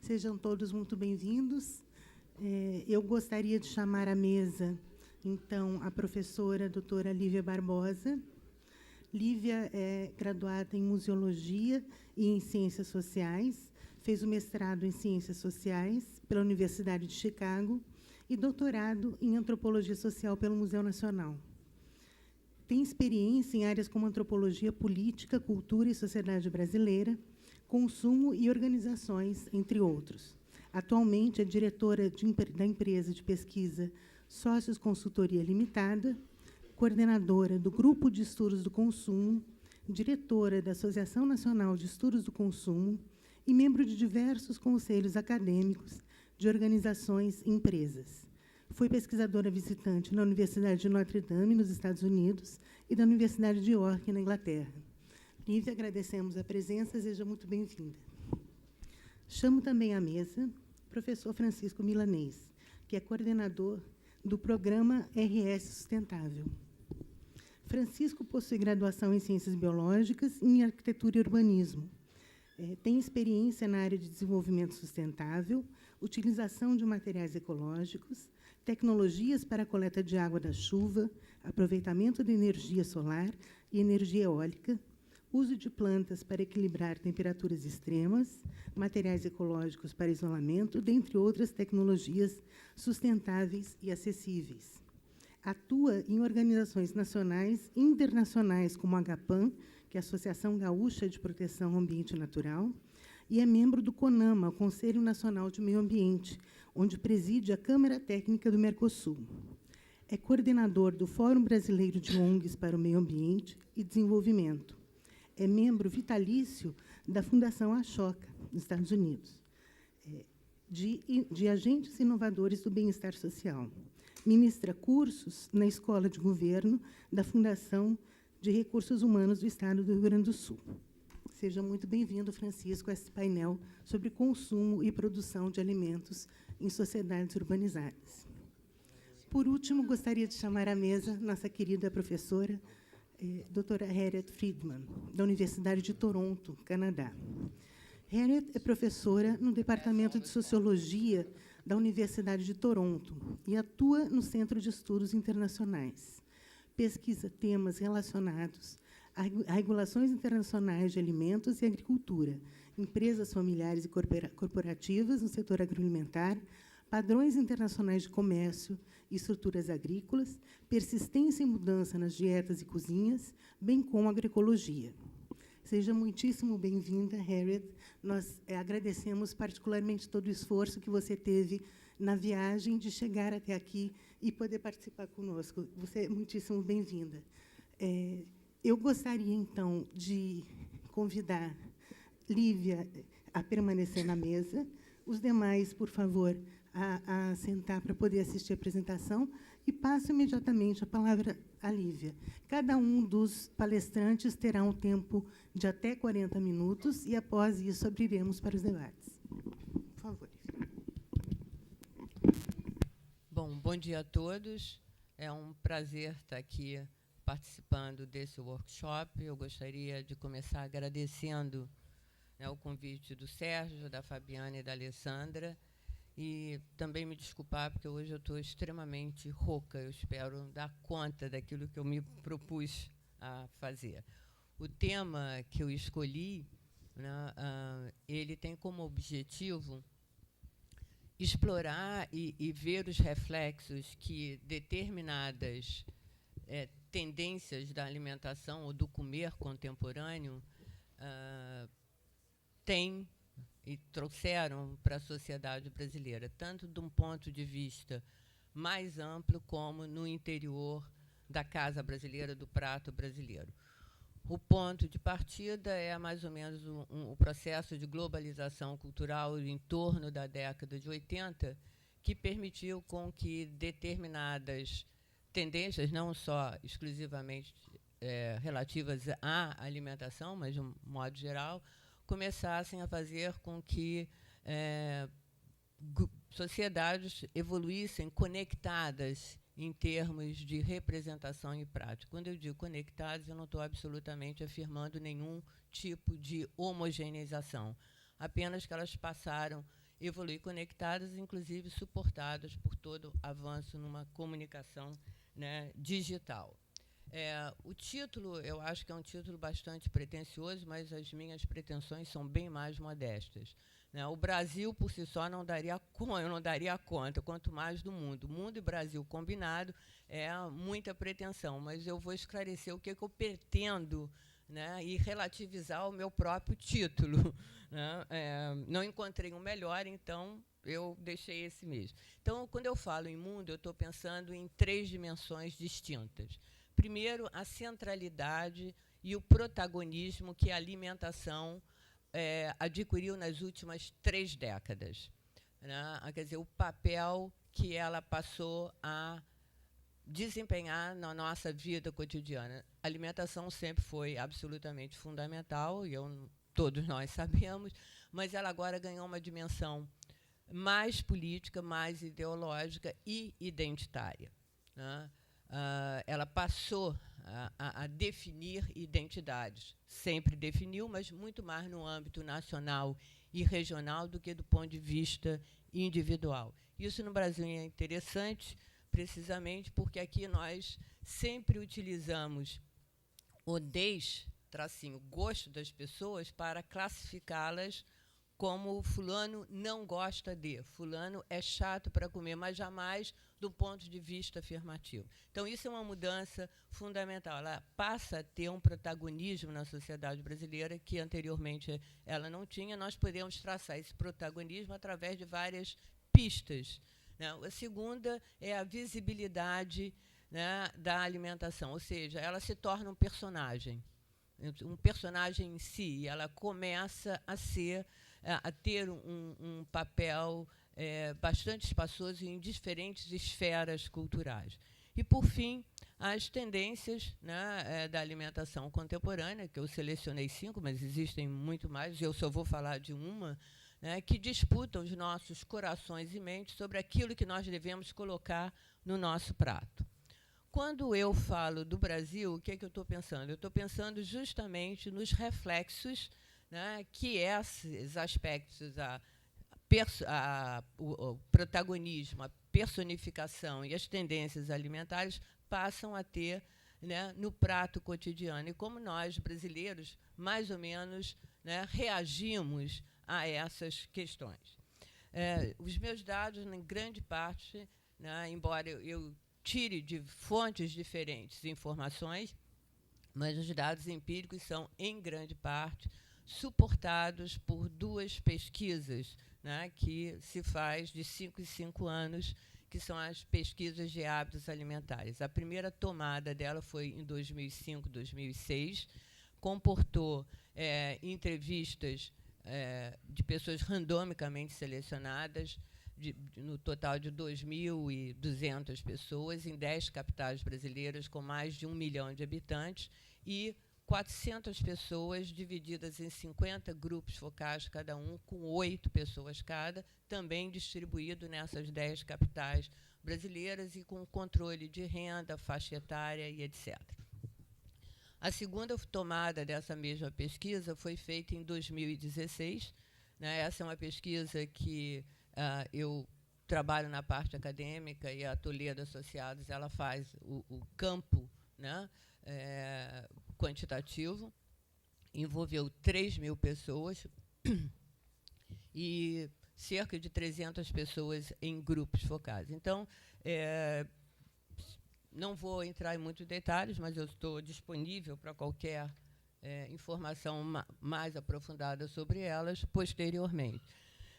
Sejam todos muito bem-vindos. Eu gostaria de chamar à mesa, então, a professora doutora Lívia Barbosa. Lívia é graduada em Museologia e em Ciências Sociais, fez o mestrado em Ciências Sociais pela Universidade de Chicago e doutorado em Antropologia Social pelo Museu Nacional. Tem experiência em áreas como antropologia política, cultura e sociedade brasileira, consumo e organizações, entre outros. Atualmente é diretora da empresa de pesquisa Sócios Consultoria Limitada, coordenadora do Grupo de Estudos do Consumo, diretora da Associação Nacional de Estudos do Consumo e membro de diversos conselhos acadêmicos de organizações e empresas. Foi pesquisadora visitante na Universidade de Notre Dame, nos Estados Unidos, e da Universidade de York, na Inglaterra. Lívia, agradecemos a presença, seja muito bem-vinda. Chamo também à mesa o professor Francisco Milanês, que é coordenador do programa RS Sustentável. Francisco possui graduação em Ciências Biológicas e em Arquitetura e Urbanismo. Tem experiência na área de desenvolvimento sustentável, utilização de materiais ecológicos, tecnologias para a coleta de água da chuva, aproveitamento de energia solar e energia eólica, uso de plantas para equilibrar temperaturas extremas, materiais ecológicos para isolamento, dentre outras tecnologias sustentáveis e acessíveis. Atua em organizações nacionais e internacionais, como a AGAPAN, que é a Associação Gaúcha de Proteção ao Ambiente Natural, e é membro do CONAMA, o Conselho Nacional de Meio Ambiente, onde preside a Câmara Técnica do Mercosul. É coordenador do Fórum Brasileiro de ONGs para o Meio Ambiente e Desenvolvimento. É membro vitalício da Fundação Ashoka, nos Estados Unidos, de agentes inovadores do bem-estar social. Ministra cursos na Escola de Governo da Fundação de Recursos Humanos do Estado do Rio Grande do Sul. Seja muito bem-vindo, Francisco, a esse painel sobre consumo e produção de alimentos em sociedades urbanizadas. Por último, gostaria de chamar à mesa nossa querida professora, doutora Harriet Friedman, da Universidade de Toronto, Canadá. Harriet é professora no Departamento de Sociologia da Universidade de Toronto e atua no Centro de Estudos Internacionais. Pesquisa temas relacionados a regulações internacionais de alimentos e agricultura, empresas familiares e corporativas no setor agroalimentar, padrões internacionais de comércio e estruturas agrícolas, persistência e mudança nas dietas e cozinhas, bem como agroecologia. Seja muitíssimo bem-vinda, Harriet. Nós agradecemos particularmente todo o esforço que você teve na viagem de chegar até aqui e poder participar conosco. Você é muitíssimo bem-vinda. Eu gostaria, então, de convidar Lívia a permanecer na mesa, os demais, por favor, a sentar para poder assistir a apresentação, e passo imediatamente a palavra à Lívia. Cada um dos palestrantes terá um tempo de até 40 minutos, e, após isso, abriremos para os debates. Por favor, Lívia. Bom dia a todos. É um prazer estar aqui participando desse workshop. Eu gostaria de começar agradecendo, o convite do Sérgio, da Fabiana e da Alessandra, e também me desculpar, porque hoje eu estou extremamente rouca. Eu espero dar conta daquilo que eu me propus a fazer. O tema que eu escolhi, ele tem como objetivo explorar e ver os reflexos que determinadas tendências da alimentação ou do comer contemporâneo têm e trouxeram para a sociedade brasileira, tanto de um ponto de vista mais amplo como no interior da casa brasileira, do prato brasileiro. O ponto de partida é mais ou menos o processo de globalização cultural em torno da década de 80, que permitiu com que determinadas tendências, não só exclusivamente relativas à alimentação, mas de um modo geral, começassem a fazer com que sociedades evoluíssem conectadas em termos de representação e prática. Quando eu digo conectadas, eu não estou absolutamente afirmando nenhum tipo de homogeneização, apenas que elas passaram evoluir conectadas, inclusive suportadas por todo o avanço numa comunicação, né, digital. O título, eu acho que é um título bastante pretensioso, mas as minhas pretensões são bem mais modestas, né? O Brasil, por si só, eu não daria conta, quanto mais do mundo. Mundo e Brasil combinado é muita pretensão, mas eu vou esclarecer o que eu pretendo, né, e relativizar o meu próprio título, né? Não encontrei um melhor, então eu deixei esse mesmo. Então, quando eu falo em mundo, eu estou pensando em 3 dimensões distintas. Primeiro, a centralidade e o protagonismo que a alimentação adquiriu nas últimas 3 décadas, né? Quer dizer, o papel que ela passou a desempenhar na nossa vida cotidiana. A alimentação sempre foi absolutamente fundamental, e todos nós sabemos, mas ela agora ganhou uma dimensão mais política, mais ideológica e identitária, né? Ela passou a definir identidades. Sempre definiu, mas muito mais no âmbito nacional e regional do que do ponto de vista individual. Isso no Brasil é interessante, precisamente porque aqui nós sempre utilizamos o gosto das pessoas para classificá-las como fulano não gosta de, fulano é chato para comer, mas jamais do ponto de vista afirmativo. Então, isso é uma mudança fundamental. Ela passa a ter um protagonismo na sociedade brasileira que anteriormente ela não tinha. Nós podemos traçar esse protagonismo através de várias pistas, né? A segunda é a visibilidade, né, da alimentação, ou seja, ela se torna um personagem em si, ela começa a ter um papel bastante espaçoso em diferentes esferas culturais. E, por fim, as tendências, né, da alimentação contemporânea, que eu selecionei 5, mas existem muito mais, e eu só vou falar de uma, né, que disputam os nossos corações e mentes sobre aquilo que nós devemos colocar no nosso prato. Quando eu falo do Brasil, o que é que eu estou pensando? Eu estou pensando justamente nos reflexos, né, que esses aspectos, o protagonismo, a personificação e as tendências alimentares passam a ter, né, no prato cotidiano. E como nós, brasileiros, mais ou menos, né, reagimos a essas questões. Os meus dados, em grande parte, né, embora eu tire de fontes diferentes informações, mas os dados empíricos são, em grande parte, suportados por 2 pesquisas, né, que se faz de 5 em 5 anos, que são as pesquisas de hábitos alimentares. A primeira tomada dela foi em 2005, 2006, comportou entrevistas de pessoas randomicamente selecionadas, no total de 2.200 pessoas, em 10 capitais brasileiras com mais de 1 milhão de habitantes, e 400 pessoas divididas em 50 grupos focais cada um, com 8 pessoas cada, também distribuído nessas 10 capitais brasileiras e com controle de renda, faixa etária e etc. A segunda tomada dessa mesma pesquisa foi feita em 2016. Né? Essa é uma pesquisa que eu trabalho na parte acadêmica, e a Toledo Associados ela faz o campo, né, quantitativo, envolveu 3.000 pessoas e cerca de 300 pessoas em grupos focais. Então, não vou entrar em muitos detalhes, mas eu estou disponível para qualquer informação mais aprofundada sobre elas posteriormente.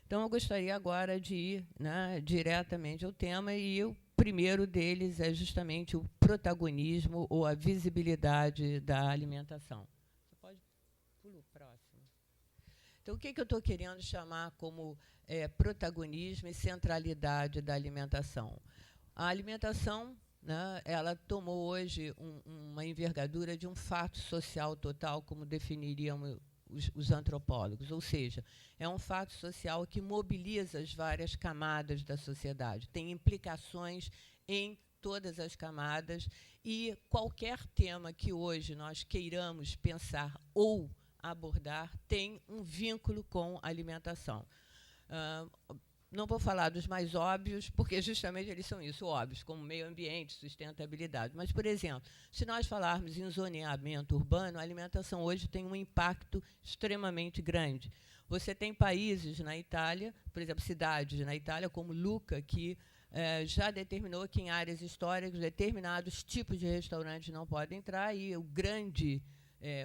Então, eu gostaria agora de ir, né, diretamente ao tema, e o primeiro deles é justamente o protagonismo ou a visibilidade da alimentação. Você pode pular o próximo. Então, o que eu estou querendo chamar como protagonismo e centralidade da alimentação? A alimentação, né, ela tomou hoje uma envergadura de um fato social total, como definiriam os antropólogos, ou seja, é um fato social que mobiliza as várias camadas da sociedade, tem implicações em todas as camadas, e qualquer tema que hoje nós queiramos pensar ou abordar tem um vínculo com a alimentação. Não vou falar dos mais óbvios, porque justamente eles são isso, óbvios, como meio ambiente, sustentabilidade. Mas, por exemplo, se nós falarmos em zoneamento urbano, a alimentação hoje tem um impacto extremamente grande. Você tem países na Itália, por exemplo, cidades na Itália, como Lucca, que já determinou que em áreas históricas determinados tipos de restaurantes não podem entrar, e o grande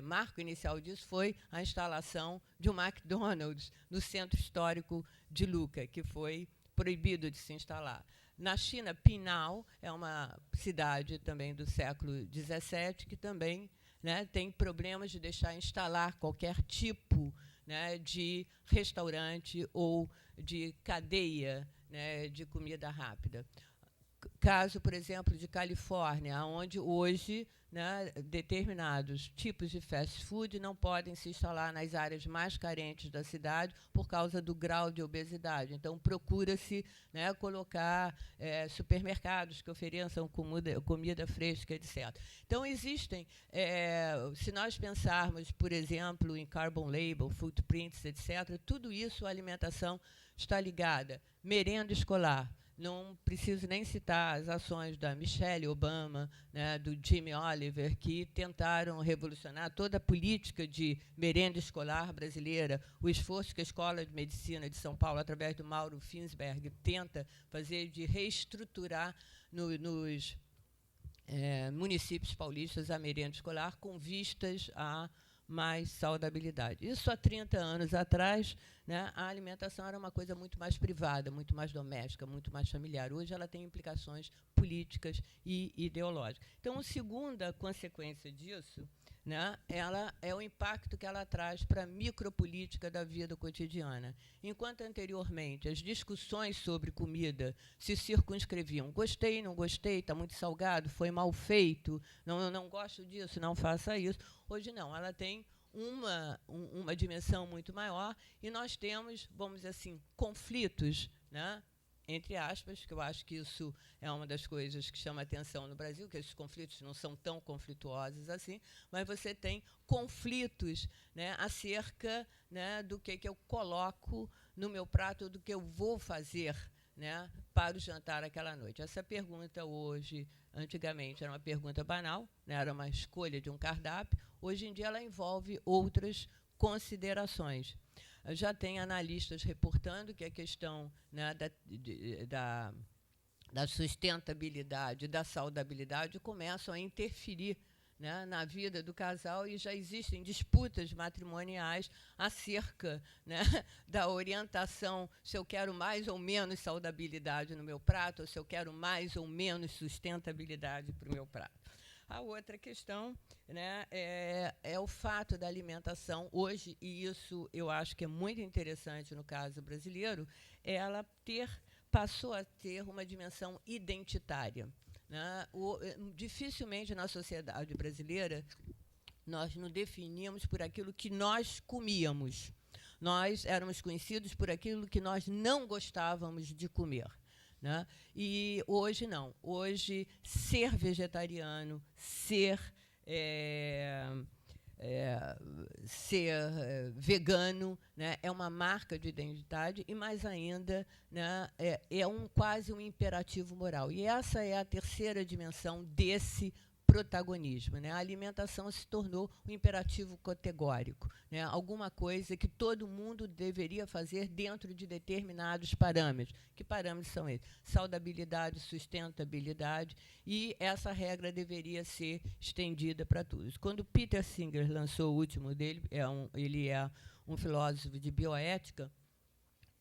marco inicial disso foi a instalação de um McDonald's no centro histórico de Lucca, que foi proibido de se instalar. Na China, Pinhao é uma cidade também do século XVII que também, né, tem problemas de deixar instalar qualquer tipo, né, de restaurante ou de cadeia, né, de comida rápida. Caso, por exemplo, de Califórnia, onde hoje, né, determinados tipos de fast food não podem se instalar nas áreas mais carentes da cidade por causa do grau de obesidade. Então, procura-se, né, colocar supermercados que ofereçam comida fresca, etc. Então, existem, se nós pensarmos, por exemplo, em carbon label, footprints, etc., tudo isso, a alimentação está ligada. Merenda escolar. Não preciso nem citar as ações da Michelle Obama, né, do Jimmy Oliver, que tentaram revolucionar toda a política de merenda escolar brasileira, o esforço que a Escola de Medicina de São Paulo, através do Mauro Finsberg, tenta fazer de reestruturar nos municípios paulistas a merenda escolar com vistas a mais saudabilidade. Isso há 30 anos atrás, né, a alimentação era uma coisa muito mais privada, muito mais doméstica, muito mais familiar. Hoje ela tem implicações políticas e ideológicas. Então, a segunda consequência disso, né, ela é o impacto que ela traz para a micropolítica da vida cotidiana. Enquanto anteriormente as discussões sobre comida se circunscreviam, gostei, não gostei, está muito salgado, foi mal feito, não gosto disso, não faça isso. Hoje não, ela tem uma dimensão muito maior e nós temos, vamos dizer assim, conflitos, né, entre aspas, que eu acho que isso é uma das coisas que chama atenção no Brasil, que esses conflitos não são tão conflituosos assim, mas você tem conflitos, né, acerca, né, do que eu coloco no meu prato, do que eu vou fazer, né, para o jantar aquela noite. Essa pergunta hoje, antigamente, era uma pergunta banal, né, era uma escolha de um cardápio. Hoje em dia ela envolve outras considerações. Já tem analistas reportando que a questão, né, da sustentabilidade, da saudabilidade, começam a interferir, né, na vida do casal, e já existem disputas matrimoniais acerca, né, da orientação, se eu quero mais ou menos saudabilidade no meu prato, ou se eu quero mais ou menos sustentabilidade para o meu prato. A outra questão, né, é o fato da alimentação hoje, e isso eu acho que é muito interessante no caso brasileiro, ela passou a ter uma dimensão identitária, né? Dificilmente na sociedade brasileira nós nos definimos por aquilo que nós comíamos. Nós éramos conhecidos por aquilo que nós não gostávamos de comer, né? E hoje não. Hoje, ser vegetariano, ser vegano, né, é uma marca de identidade e, mais ainda, né, quase um imperativo moral. E essa é a terceira dimensão desse protagonismo, né? A alimentação se tornou um imperativo categórico, né? Alguma coisa que todo mundo deveria fazer dentro de determinados parâmetros. Que parâmetros são esses? Saudabilidade, sustentabilidade, e essa regra deveria ser estendida para todos. Quando Peter Singer lançou o último dele, ele é um filósofo de bioética,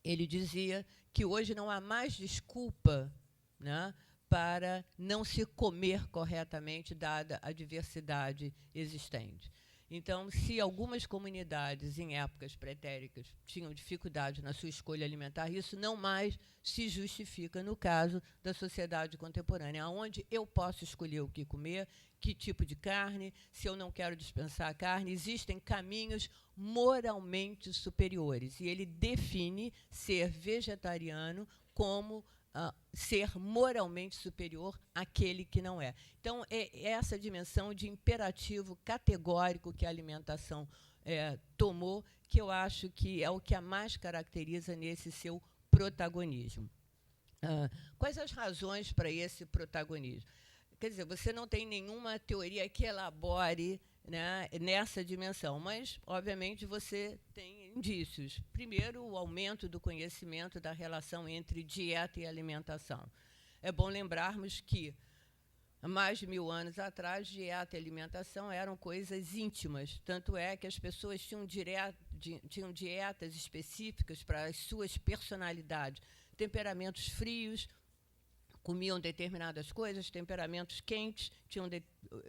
ele dizia que hoje não há mais desculpa, né, para não se comer corretamente, dada a diversidade existente. Então, se algumas comunidades, em épocas pretéritas, tinham dificuldade na sua escolha alimentar, isso não mais se justifica no caso da sociedade contemporânea, onde eu posso escolher o que comer, que tipo de carne, se eu não quero dispensar a carne. Existem caminhos moralmente superiores, e ele define ser vegetariano como ser moralmente superior àquele que não é. Então, é essa dimensão de imperativo categórico que a alimentação tomou, que eu acho que é o que a mais caracteriza nesse seu protagonismo. Quais as razões para esse protagonismo? Quer dizer, você não tem nenhuma teoria que elabore, né, nessa dimensão, mas, obviamente, você tem indícios. Primeiro, o aumento do conhecimento da relação entre dieta e alimentação. É bom lembrarmos que, há mais de 1000 anos atrás, dieta e alimentação eram coisas íntimas. Tanto é que as pessoas tinham dietas específicas para as suas personalidades. Temperamentos frios comiam determinadas coisas, temperamentos quentes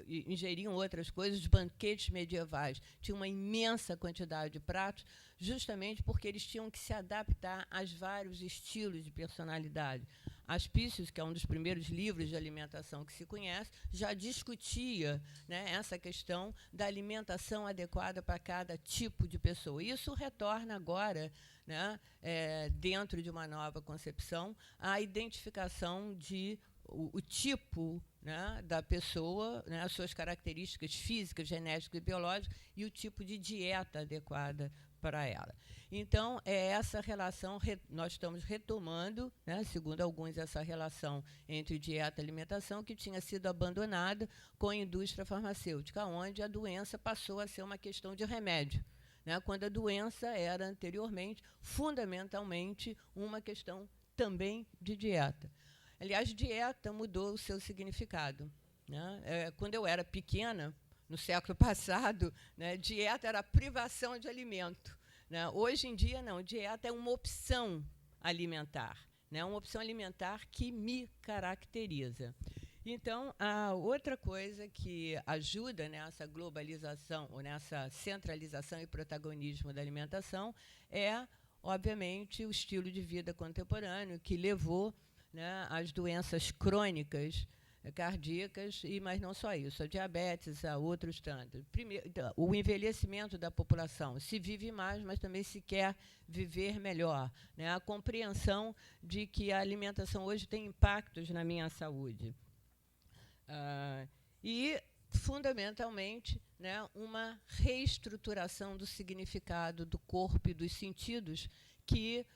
ingeriam outras coisas, banquetes medievais tinham uma imensa quantidade de pratos, justamente porque eles tinham que se adaptar aos vários estilos de personalidade. Aspícios, que é um dos primeiros livros de alimentação que se conhece, já discutia, né, essa questão da alimentação adequada para cada tipo de pessoa. Isso retorna agora, né, dentro de uma nova concepção, a identificação de o tipo, né, da pessoa, né, as suas características físicas, genéticas e biológicas, e o tipo de dieta adequada para ela. Então, é essa relação, nós estamos retomando, né, segundo alguns, essa relação entre dieta e alimentação, que tinha sido abandonada com a indústria farmacêutica, onde a doença passou a ser uma questão de remédio, né, quando a doença era, anteriormente, fundamentalmente, uma questão também de dieta. Aliás, dieta mudou o seu significado, né? Quando eu era pequena, no século passado, né, dieta era privação de alimento, né? Hoje em dia, não, dieta é uma opção alimentar, né, uma opção alimentar que me caracteriza. Então, a outra coisa que ajuda nessa globalização, ou nessa centralização e protagonismo da alimentação, é, obviamente, o estilo de vida contemporâneo, que levou, né, às doenças crônicas cardíacas, mas não só isso, a diabetes, a outros tantos. Primeiro, o envelhecimento da população. Se vive mais, mas também se quer viver melhor, né? A compreensão de que a alimentação hoje tem impactos na minha saúde. E, fundamentalmente, né, uma reestruturação do significado do corpo e dos sentidos que,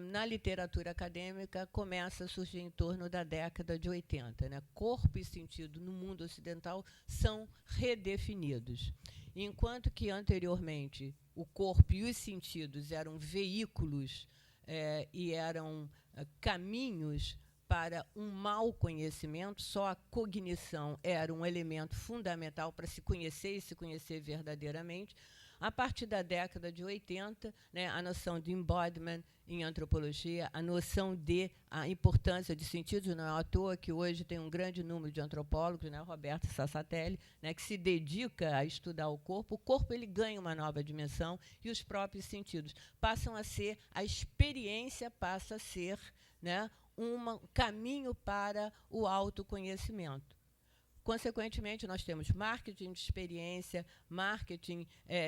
na literatura acadêmica, começa a surgir em torno da década de 80. Né? Corpo e sentido, no mundo ocidental, são redefinidos. Enquanto que, anteriormente, o corpo e os sentidos eram veículos e eram caminhos para um mau conhecimento, só a cognição era um elemento fundamental para se conhecer e se conhecer verdadeiramente. A partir da década de 80, né, a noção de embodiment em antropologia, a noção de a importância de sentidos, não é à toa que hoje tem um grande número de antropólogos, né, Roberto Sassatelli, né, que se dedica a estudar o corpo ele ganha uma nova dimensão e os próprios sentidos passam a ser, a experiência passa a ser, né, um caminho para o autoconhecimento. Consequentemente, nós temos marketing de experiência, marketing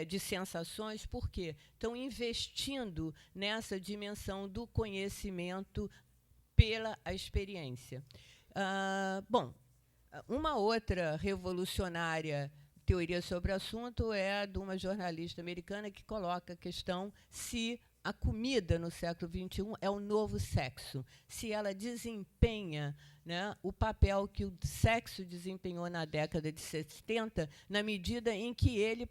de sensações, por quê? Estão investindo nessa dimensão do conhecimento pela experiência. Bom, uma outra revolucionária teoria sobre o assunto é a de uma jornalista americana que coloca a questão se a comida no século XXI é o novo sexo, se ela desempenha, né, o papel que o sexo desempenhou na década de 70, na medida em que ele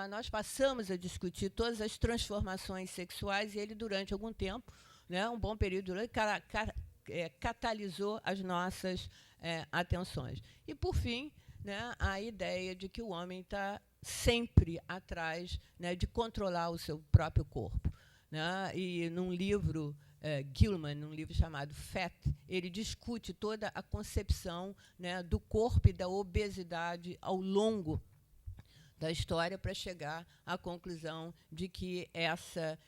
nós passamos a discutir todas as transformações sexuais e ele, durante algum tempo, né, um bom período, catalisou as nossas atenções. E, por fim, né, a ideia de que o homem está sempre atrás, né, de controlar o seu próprio corpo. Né? E num livro, Gilman, num livro chamado Fat, ele discute toda a concepção, né, do corpo e da obesidade ao longo da história para chegar à conclusão de que essa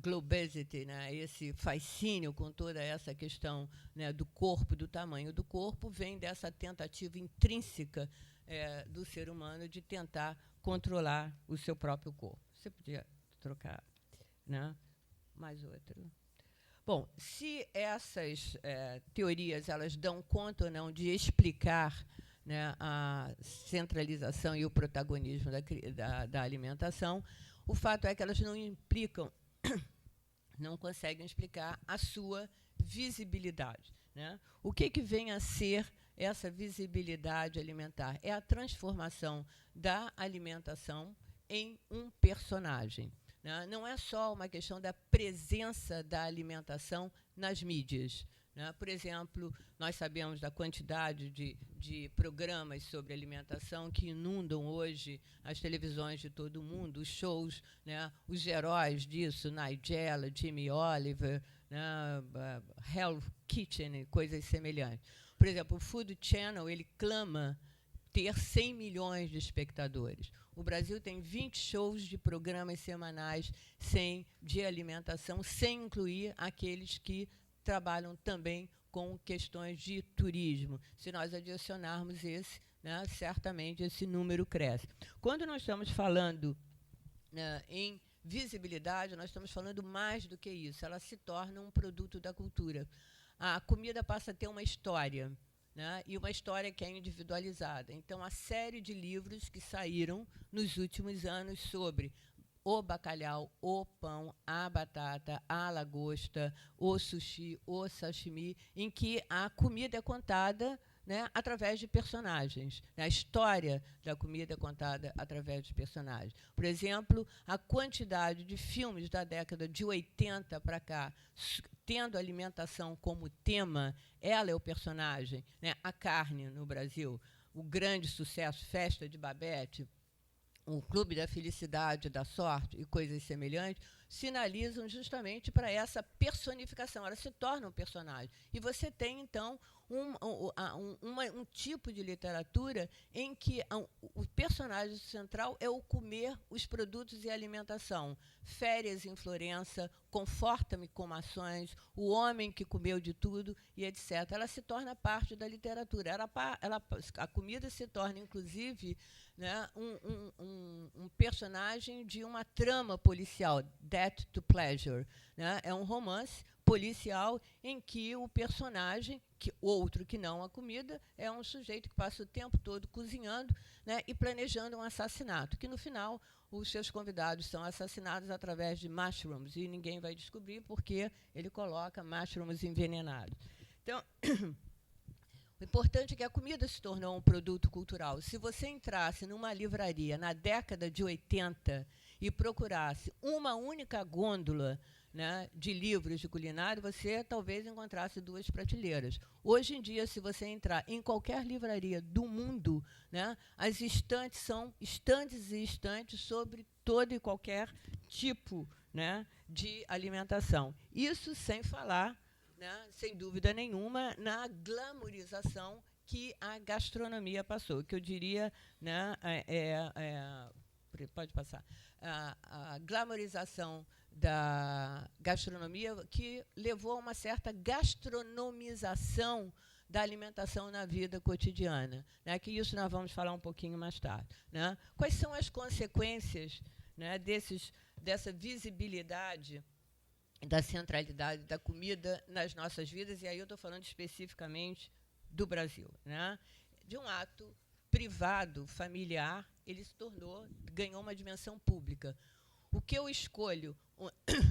globesity, né, esse fascínio com toda essa questão, né, do corpo, do tamanho do corpo, vem dessa tentativa intrínseca do ser humano de tentar controlar o seu próprio corpo. Você podia trocar, né? Mais outro. Bom, se essas teorias elas dão conta ou não de explicar, né, a centralização e o protagonismo da alimentação, o fato é que elas não implicam, não conseguem explicar a sua visibilidade, né? O que vem a ser essa visibilidade alimentar? É a transformação da alimentação em um personagem, né? Não é só uma questão da presença da alimentação nas mídias, né? Por exemplo, nós sabemos da quantidade de programas sobre alimentação que inundam hoje as televisões de todo o mundo, os shows, né? Os heróis disso, Nigella, Jamie Oliver, né? Hell's Kitchen e coisas semelhantes. Por exemplo, o Food Channel ele clama ter 100 milhões de espectadores. O Brasil tem 20 shows de programas semanais de alimentação, sem incluir aqueles que trabalham também com questões de turismo. Se nós adicionarmos esse, né, certamente esse número cresce. Quando nós estamos falando, né, em visibilidade, nós estamos falando mais do que isso. Ela se torna um produto da cultura. A comida passa a ter uma história, né, e uma história que é individualizada. Então, a série de livros que saíram nos últimos anos sobre o bacalhau, o pão, a batata, a lagosta, o sushi, o sashimi, em que a comida é contada, né, através de personagens. A história da comida é contada através de personagens. Por exemplo, a quantidade de filmes da década de 80 para cá, tendo alimentação como tema, ela é o personagem, né? A carne no Brasil, o grande sucesso, Festa de Babette, o Clube da Felicidade, da Sorte e coisas semelhantes, sinalizam justamente para essa personificação. Ela se torna um personagem. E você tem, então, um tipo de literatura em que o personagem central é o comer os produtos e a alimentação. Férias em Florença, Conforta-me com Maçãs, O Homem que Comeu de Tudo, e etc. Ela se torna parte da literatura. A comida se torna, inclusive, né, um personagem de uma trama policial, Death to Pleasure, né? É um romance policial em que o personagem, outro que não a comida, é um sujeito que passa o tempo todo cozinhando, né, e planejando um assassinato, que no final os seus convidados são assassinados através de mushrooms, e ninguém vai descobrir porque ele coloca mushrooms envenenados. Então, o importante é que a comida se tornou um produto cultural. Se você entrasse numa livraria na década de 80 e procurasse uma única gôndola, né, de livros de culinária, você talvez encontrasse 2 prateleiras. Hoje em dia, se você entrar em qualquer livraria do mundo, né, as estantes são estantes e estantes sobre todo e qualquer tipo, né, de alimentação. Isso sem falar, né, sem dúvida nenhuma, na glamorização que a gastronomia passou, que eu diria, né, pode passar, a glamorização da gastronomia que levou a uma certa gastronomização da alimentação na vida cotidiana, né, que isso nós vamos falar um pouquinho mais tarde, né? Quais são as consequências, né, dessa visibilidade da centralidade da comida nas nossas vidas, e aí eu estou falando especificamente do Brasil, né? De um ato privado, familiar, ele ganhou uma dimensão pública. O que eu escolho?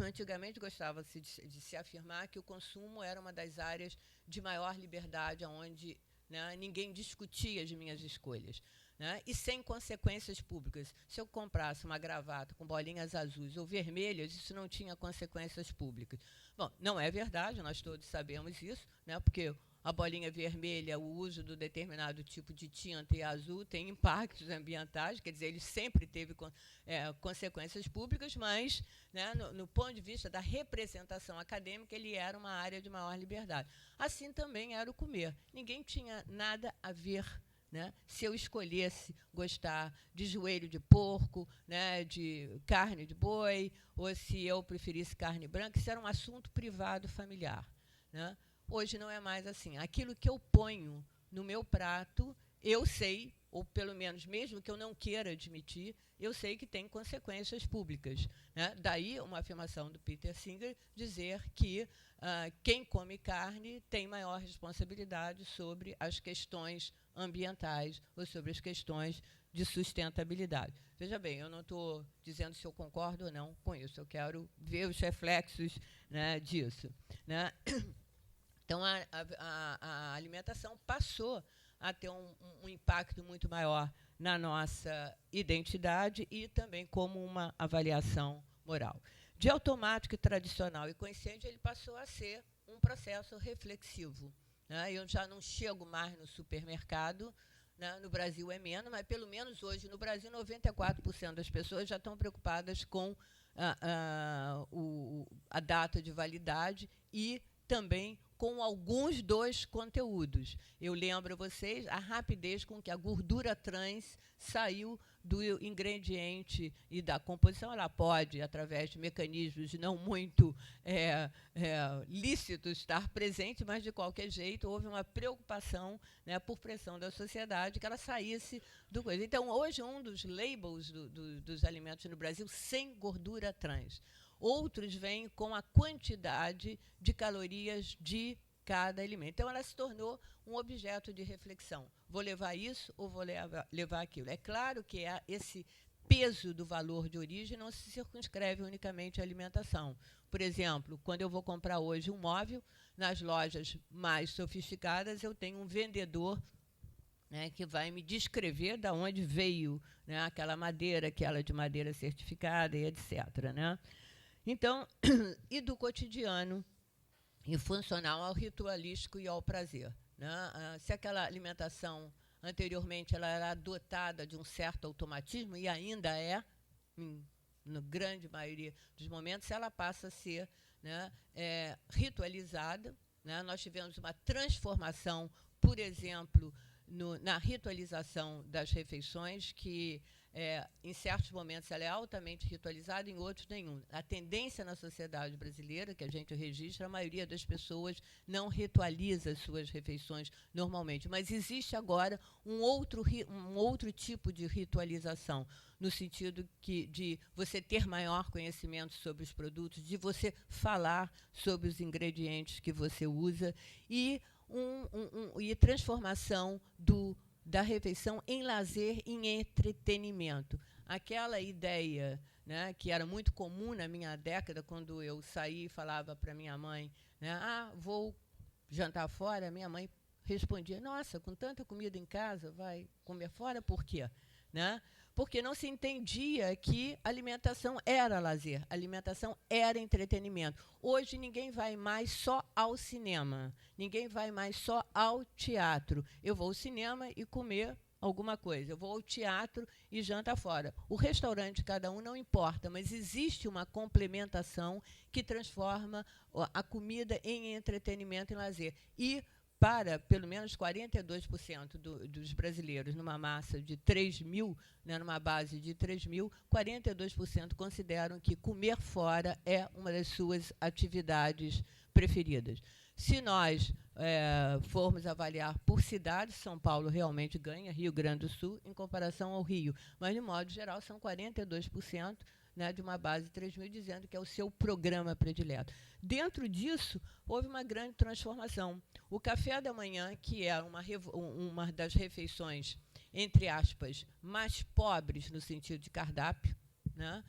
Antigamente gostava-se de se afirmar que o consumo era uma das áreas de maior liberdade, onde, né, ninguém discutia as minhas escolhas, né, e sem consequências públicas. Se eu comprasse uma gravata com bolinhas azuis ou vermelhas, isso não tinha consequências públicas. Bom, não é verdade, nós todos sabemos isso, né, porque a bolinha vermelha, o uso do determinado tipo de tinta, e azul tem impactos ambientais, quer dizer, ele sempre teve consequências públicas, mas, né, no ponto de vista da representação acadêmica, ele era uma área de maior liberdade. Assim também era o comer. Ninguém tinha nada a ver, né, se eu escolhesse gostar de joelho de porco, né, de carne de boi, ou se eu preferisse carne branca. Isso era um assunto privado familiar, né? Hoje não é mais assim. Aquilo que eu ponho no meu prato eu sei, ou pelo menos mesmo que eu não queira admitir, eu sei que tem consequências públicas, né? Daí uma afirmação do Peter Singer dizer que quem come carne tem maior responsabilidade sobre as questões ambientais ou sobre as questões de sustentabilidade. Veja bem, eu não estou dizendo se eu concordo ou não com isso, eu quero ver os reflexos, né, disso, né? Então, a alimentação passou a ter um impacto muito maior na nossa identidade e também como uma avaliação moral. De automático, tradicional e consciente, ele passou a ser um processo reflexivo, né? Eu já não chego mais no supermercado, né? No Brasil é menos, mas pelo menos hoje no Brasil 94% das pessoas já estão preocupadas com a data de validade e também com alguns dos conteúdos. Eu lembro a vocês a rapidez com que a gordura trans saiu do ingrediente e da composição. Ela pode, através de mecanismos não muito lícitos, estar presente, mas, de qualquer jeito, houve uma preocupação, né, por pressão da sociedade que ela saísse do coisa. Então, hoje, um dos labels dos alimentos no Brasil, sem gordura trans. Outros vêm com a quantidade de calorias de cada alimento. Então, ela se tornou um objeto de reflexão. Vou levar isso ou vou levar aquilo? É claro que esse peso do valor de origem não se circunscreve unicamente à alimentação. Por exemplo, quando eu vou comprar hoje um móvel, nas lojas mais sofisticadas, eu tenho um vendedor, né, que vai me descrever de onde veio, né, aquela madeira, aquela de madeira certificada e etc., né? Então, e do cotidiano, e funcional ao ritualístico e ao prazer, né? Se aquela alimentação, anteriormente, ela era dotada de um certo automatismo, e ainda é, na grande maioria dos momentos, ela passa a ser, né, ritualizada, né? Nós tivemos uma transformação, por exemplo, na ritualização das refeições, que em certos momentos ela é altamente ritualizada, em outros nenhum. A tendência na sociedade brasileira, que a gente registra, a maioria das pessoas não ritualiza as suas refeições normalmente. Mas existe agora um outro tipo de ritualização, no sentido de você ter maior conhecimento sobre os produtos, de você falar sobre os ingredientes que você usa e transformação da refeição em lazer, em entretenimento. Aquela ideia, né, que era muito comum na minha década, quando eu saí e falava para minha mãe, né, vou jantar fora, minha mãe respondia, nossa, com tanta comida em casa, vai comer fora por quê? Né? Porque não se entendia que alimentação era lazer, alimentação era entretenimento. Hoje ninguém vai mais só ao cinema, ninguém vai mais só ao teatro. Eu vou ao cinema e comer alguma coisa, eu vou ao teatro e janta fora. O restaurante de cada um não importa, mas existe uma complementação que transforma a comida em entretenimento e lazer. E para pelo menos 42% dos brasileiros, numa massa de 3 mil, né, numa base de 3 mil, 42% consideram que comer fora é uma das suas atividades preferidas. Se nós formos avaliar por cidade, São Paulo realmente ganha, Rio Grande do Sul, em comparação ao Rio. Mas, de modo geral, são 42%, né, de uma base de 3 mil, dizendo que é o seu programa predileto. Dentro disso, houve uma grande transformação. O café da manhã, que é uma das refeições, entre aspas, mais pobres no sentido de cardápio, né,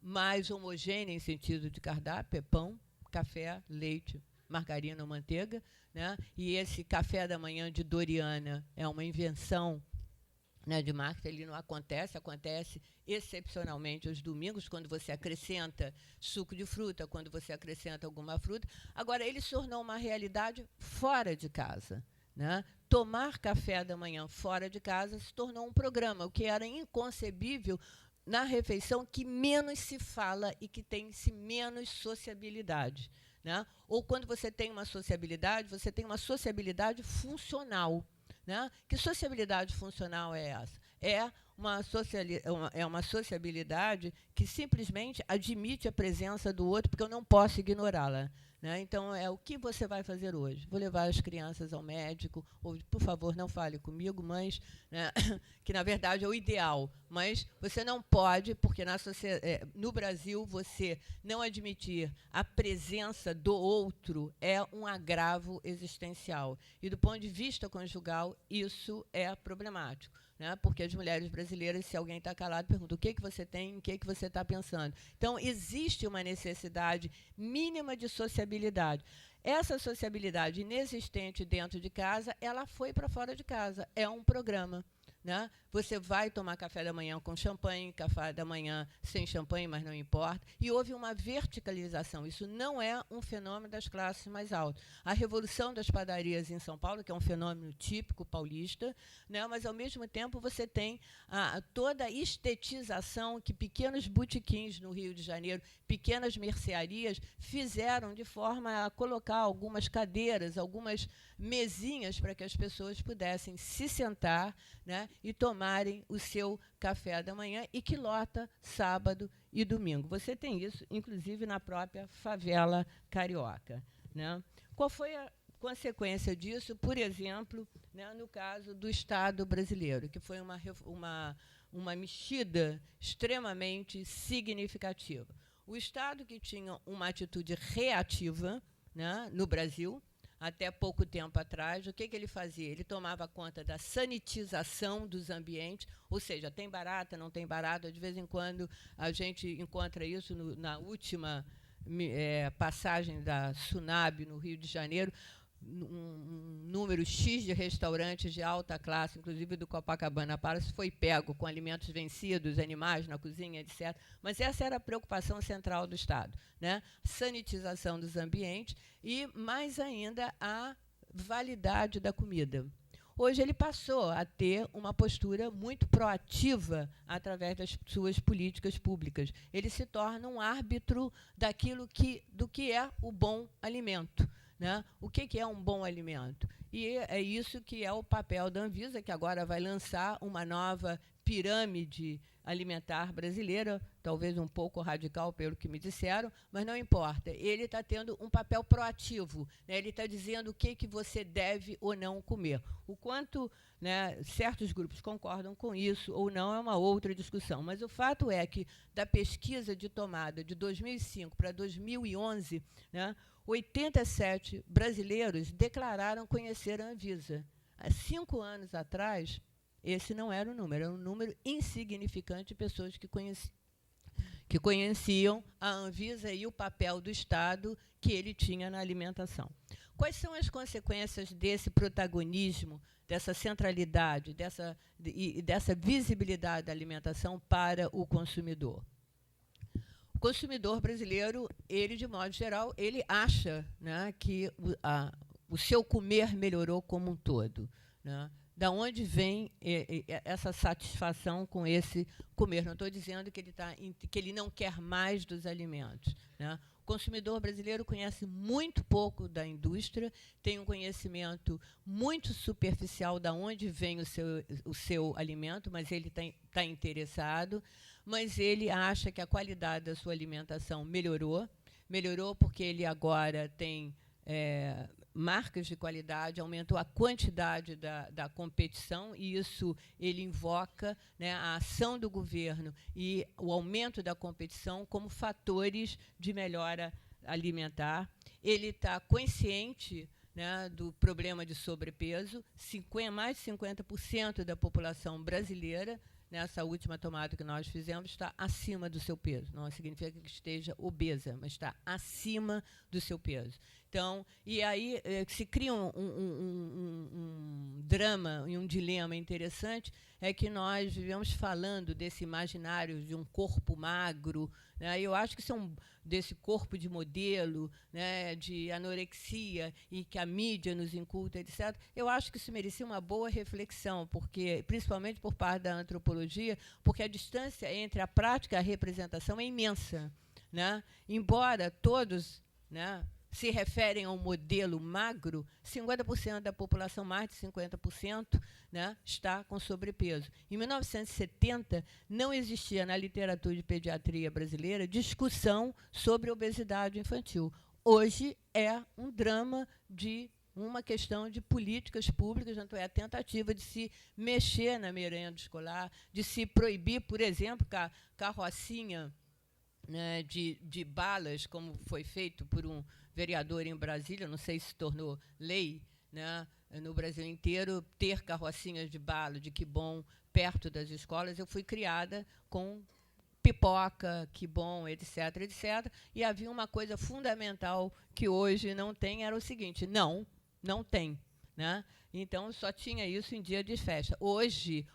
mais homogênea em sentido de cardápio, é pão, café, leite, margarina ou manteiga, né? E esse café da manhã de Doriana é uma invenção, né, de marketing. Ele não acontece excepcionalmente aos domingos, quando você acrescenta suco de fruta, quando você acrescenta alguma fruta. Agora, ele se tornou uma realidade fora de casa, né? Tomar café da manhã fora de casa se tornou um programa, o que era inconcebível na refeição que menos se fala e que tem-se menos sociabilidade, né? Ou quando você tem uma sociabilidade funcional, né? Que sociabilidade funcional é essa? É uma sociabilidade que simplesmente admite a presença do outro, porque eu não posso ignorá-la, né? Então, o que você vai fazer hoje? Vou levar as crianças ao médico, ou, por favor, não fale comigo, mas, né, que, na verdade, é o ideal. Mas você não pode, porque no Brasil, você não admitir a presença do outro é um agravo existencial. E, do ponto de vista conjugal, isso é problemático, né? Porque as mulheres brasileiras, se alguém está calado, pergunta o que você tem, o que você está pensando. Então, existe uma necessidade mínima de sociabilidade. Essa sociabilidade inexistente dentro de casa, ela foi para fora de casa. É um programa, né? Você vai tomar café da manhã com champanhe, café da manhã sem champanhe, mas não importa. E houve uma verticalização. Isso não é um fenômeno das classes mais altas. A revolução das padarias em São Paulo, que é um fenômeno típico paulista, né? Mas, ao mesmo tempo, você tem toda a estetização que pequenos botequins no Rio de Janeiro, pequenas mercearias, fizeram de forma a colocar algumas cadeiras, algumas mesinhas para que as pessoas pudessem se sentar, né, e tomarem o seu café da manhã, e que lota sábado e domingo. Você tem isso, inclusive, na própria favela carioca, né? Qual foi a consequência disso, por exemplo, né, no caso do Estado brasileiro, que foi uma mexida extremamente significativa? O Estado, que tinha uma atitude reativa, né, no Brasil, até pouco tempo atrás, o que ele fazia? Ele tomava conta da sanitização dos ambientes, ou seja, tem barata, não tem barata. De vez em quando a gente encontra isso na última passagem da Sunab no Rio de Janeiro, um número X de restaurantes de alta classe, inclusive do Copacabana Palace, foi pego com alimentos vencidos, animais na cozinha, etc. Mas essa era a preocupação central do Estado, né? Sanitização dos ambientes e, mais ainda, a validade da comida. Hoje ele passou a ter uma postura muito proativa através das suas políticas públicas. Ele se torna um árbitro do que é o bom alimento, né? O que é um bom alimento? E é isso que é o papel da Anvisa, que agora vai lançar uma nova pirâmide alimentar brasileira, talvez um pouco radical, pelo que me disseram, mas não importa. Ele está tendo um papel proativo, né? Ele está dizendo o que você deve ou não comer. O quanto, né, certos grupos concordam com isso ou não é uma outra discussão, mas o fato é que, da pesquisa de tomada de 2005 para 2011, né, 87 brasileiros declararam conhecer a Anvisa. Há 5 anos atrás, esse não era o número, era um número insignificante de pessoas que conheciam a Anvisa e o papel do Estado que ele tinha na alimentação. Quais são as consequências desse protagonismo, dessa centralidade, dessa visibilidade da alimentação para o consumidor? O consumidor brasileiro, ele, de modo geral, ele acha, né, que o seu comer melhorou como um todo, né? Da onde vem essa satisfação com esse comer? Não estou dizendo que ele não quer mais dos alimentos, né? O consumidor brasileiro conhece muito pouco da indústria, tem um conhecimento muito superficial de onde vem o seu alimento, mas ele está interessado, mas ele acha que a qualidade da sua alimentação melhorou porque ele agora tem marcas de qualidade, aumentou a quantidade da competição, e isso ele invoca, né, a ação do governo e o aumento da competição como fatores de melhora alimentar. Ele está consciente, né, do problema de sobrepeso. Mais de 50% da população brasileira, nessa última tomada que nós fizemos, está acima do seu peso. Não significa que esteja obesa, mas está acima do seu peso. Então, e aí se cria um drama e um dilema interessante, é que nós vivemos falando desse imaginário de um corpo magro, né? Eu acho que desse corpo de modelo, né, de anorexia, e que a mídia nos inculta, etc. Eu acho que isso merecia uma boa reflexão, principalmente por parte da antropologia, porque a distância entre a prática e a representação é imensa, né? Embora todos, né, se referem ao modelo magro, 50% da população, mais de 50%, né, está com sobrepeso. Em 1970, não existia na literatura de pediatria brasileira discussão sobre obesidade infantil. hoje é um drama de uma questão de políticas públicas, tanto é a tentativa de se mexer na merenda escolar, de se proibir, por exemplo, carrocinha, né, de balas, como foi feito por um vereador em Brasília, não sei se tornou lei, né, no Brasil inteiro, ter carrocinhas de bala, de quibom, perto das escolas. Eu fui criada com pipoca, quibom, etc., etc., e havia uma coisa fundamental que hoje não tem, era o seguinte: não tem. Né? Então, só tinha isso em dia de festa. Hoje,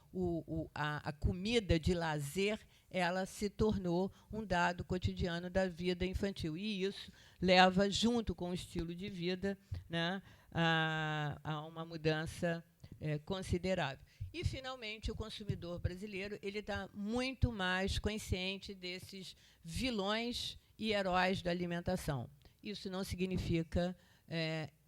a comida de lazer, ela se tornou um dado cotidiano da vida infantil. E isso leva, junto com o estilo de vida, né, a uma mudança considerável. E, finalmente, o consumidor brasileiro ele está muito mais consciente desses vilões e heróis da alimentação. Isso não significa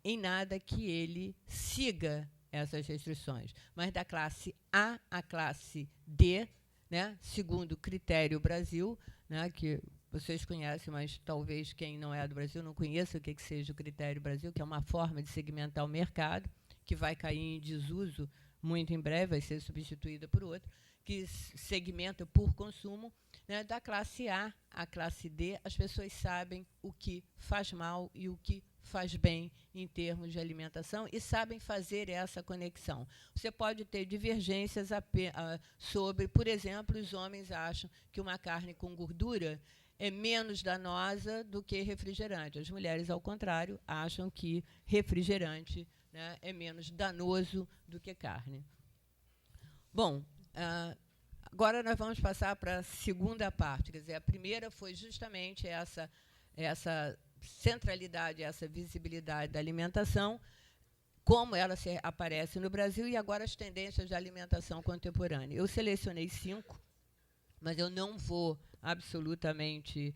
em nada que ele siga essas restrições. Mas da classe A à classe D, né, segundo o Critério Brasil, né, que vocês conhecem, mas talvez quem não é do Brasil não conheça o que seja o Critério Brasil, que é uma forma de segmentar o mercado, que vai cair em desuso muito em breve, vai ser substituída por outro, que segmenta por consumo. Né, da classe A à classe D, as pessoas sabem o que faz mal e o que faz bem em termos de alimentação e sabem fazer essa conexão. Você pode ter divergências sobre, por exemplo, os homens acham que uma carne com gordura é menos danosa do que refrigerante. As mulheres, ao contrário, acham que refrigerante, né, é menos danoso do que carne. Bom, agora nós vamos passar para a segunda parte. Quer dizer, a primeira foi justamente essa centralidade, essa visibilidade da alimentação, como ela aparece no Brasil, e agora as tendências da alimentação contemporânea. Eu selecionei 5, mas eu não vou absolutamente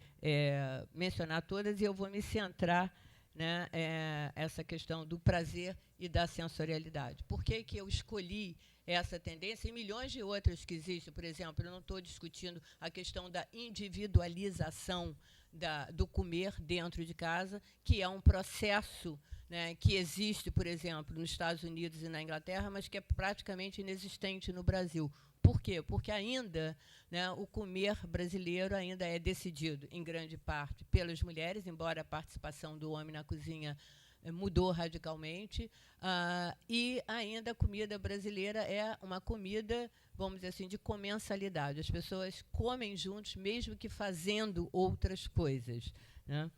mencionar todas, e eu vou me centrar, né, essa questão do prazer e da sensorialidade. Por que eu escolhi essa tendência e milhões de outras que existem? Por exemplo, eu não estou discutindo a questão da individualização do comer dentro de casa, que é um processo, né, que existe, por exemplo, nos Estados Unidos e na Inglaterra, mas que é praticamente inexistente no Brasil. Por quê? Porque ainda, né, o comer brasileiro ainda é decidido, em grande parte, pelas mulheres, embora a participação do homem na cozinha mudou radicalmente, e ainda a comida brasileira é uma comida, vamos dizer assim, de comensalidade. As pessoas comem juntos, mesmo que fazendo outras coisas. Né?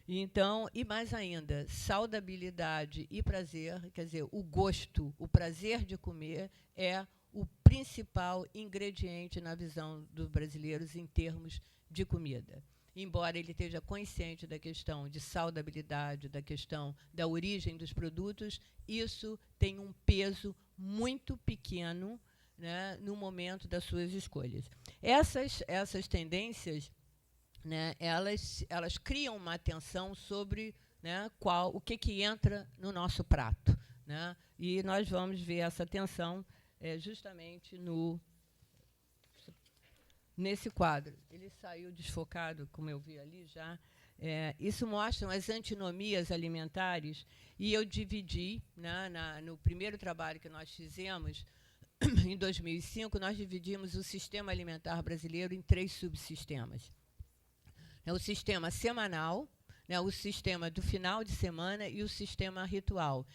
Então, e mais ainda, saudabilidade e prazer, quer dizer, o gosto, o prazer de comer é o principal ingrediente na visão dos brasileiros em termos de comida. Embora ele esteja consciente da questão de saudabilidade, da questão da origem dos produtos, isso tem um peso muito pequeno, né, no momento das suas escolhas. Essas tendências, né, elas criam uma atenção sobre, né, o que entra no nosso prato. Né, e nós vamos ver essa tensão justamente nesse quadro. Ele saiu desfocado, como eu vi ali já. Isso mostra as antinomias alimentares, e eu dividi, né, no primeiro trabalho que nós fizemos, em 2005, nós dividimos o sistema alimentar brasileiro em 3 subsistemas. O sistema semanal, né, o sistema do final de semana e o sistema ritual.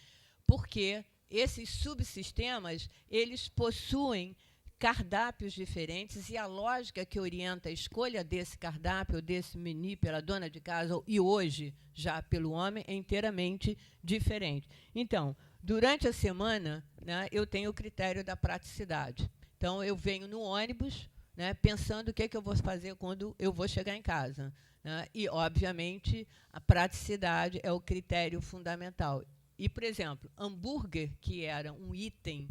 Porque esses subsistemas, eles possuem cardápios diferentes, e a lógica que orienta a escolha desse cardápio, ou desse menu pela dona de casa, e hoje já pelo homem, é inteiramente diferente. Então, durante a semana, né, eu tenho o critério da praticidade. Então, eu venho no ônibus, né, pensando o que eu vou fazer quando eu vou chegar em casa. Né, e, obviamente, a praticidade é o critério fundamental. E, por exemplo, hambúrguer, que era um item,